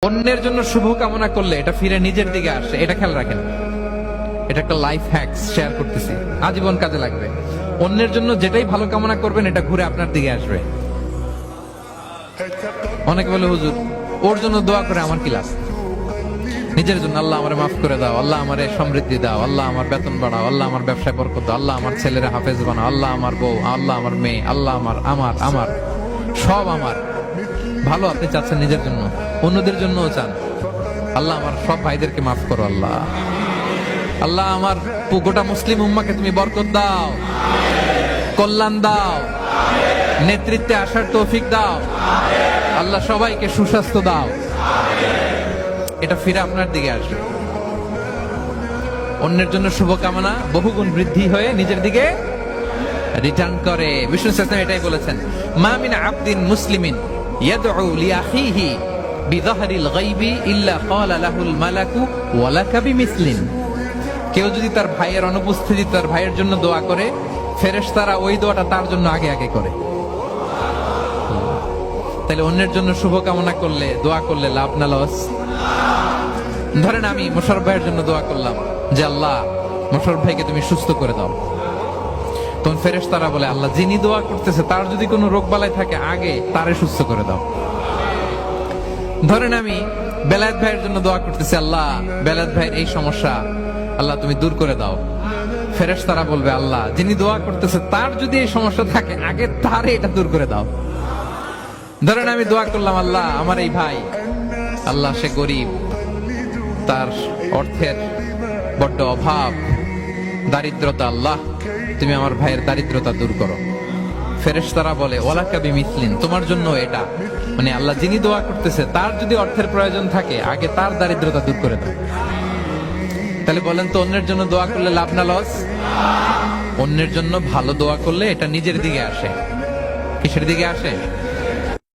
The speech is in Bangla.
অন্যের জন্য শুভ কামনা করলে এটা ফিরে নিজের দিকে আসে, এটা খেয়াল রাখেন। এটা একটা লাইফ হ্যাকস শেয়ার করতেছি, আজীবন কাজে লাগবে। অন্যের জন্য যেটাই ভালো কামনা করবেন এটা ঘুরে আপনার দিকে আসবে। অনেকে বলে হুজুর ওর জন্য দোয়া করে আমার কি লাভ? নিজের জন্য আল্লাহ আমারে মাফ করে দাও, আল্লাহ আমারে সমৃদ্ধি দাও, আল্লাহ আমার বেতন বাড়াও, আল্লাহ আমার ব্যবসায় বরকত দাও, আল্লাহ আমার ছেলেরা হাফেজ বানাও, আল্লাহ আমার বউ, আল্লাহ আমার মেয়ে, আল্লাহ আমার আমার আমার সব আমার ভালো আপনি চাচ্ছেন নিজের জন্য, অন্যদের জন্যও চান। আল্লাহ আমার সব ভাইদেরকে মাফ করো, আল্লাহ আল্লাহ আমার গোটা মুসলিম উম্মাকে তুমি বরকত দাও, কল্যাণ দাও, নেতৃত্বে আসার তৌফিক দাও, আল্লাহ সবাইকে সুস্বাস্থ্য দাও। এটা ফিরে আপনার দিকে আসবে। অন্যের জন্য শুভকামনা বহুগুণ বৃদ্ধি হয়ে নিজের দিকে রিটার্ন করে। বিষ্ণু সাল্লাল্লাহু এটাই বলেছেন, মা মিন আবদিন মুসলিমিন ইয়াদউ লিআখিহি বিযাহরিল গায়বি ইল্লা ক্বালা লাহুল মালাকু ওয়া লাকা বিমিসলিন। কেউ যদি তার ভাইয়ের অনুপস্থিতিতে তার ভাইয়ের জন্য দোয়া করে, ফেরেশতারা ওই দোয়াটা তার জন্য আগে আগে করে। তাহলে অন্যের জন্য শুভকামনা করলে, দোয়া করলে লাভ না লস? ধরেন আমি মোশাররফ ভাইয়ের জন্য দোয়া করলাম যে আল্লাহ মোশাররফ ভাইকে তুমি সুস্থ করে দাও, তখন ফেরেশতারা বলে আল্লাহ যিনি দোয়া করতেছে তার যদি কোনো রোগ বালাই থাকে আগে তারে সুস্থ করে দাও। ধরেন আমি বেলায়েত ভাইয়ের জন্য দোয়া করতেছি, আল্লাহ বেলায়েত ভাইয়ের এই সমস্যা আল্লাহ তুমি দূর করে দাও, ফেরেশতারা বলবে আল্লাহ যিনি দোয়া করতেছে তার যদি এই সমস্যা থাকে আগে তারে এটা দূর করে দাও। ধরেন আমি দোয়া করলাম আল্লাহ আমার এই ভাই, আল্লাহ সে গরিব, তার অর্থের বড্ড অভাব, দারিদ্রতা, আল্লাহ তুমি আমার ভাইয়ের দারিদ্রতা দূর করো। ফেরেশতারা বলে ওয়ালাকা বিমিসলিন, তোমার জন্য এটা, মানে আল্লাহ যিনি দোয়া করতেছে তার যদি অর্থের প্রয়োজন থাকে আগে তার দারিদ্রতা দূর করে দাও। তাহলে বলেন তো অন্যের জন্য দোয়া করলে লাভ না লস? অন্যের জন্য ভালো দোয়া করলে এটা নিজের দিকে আসে। কিসের দিকে আসে?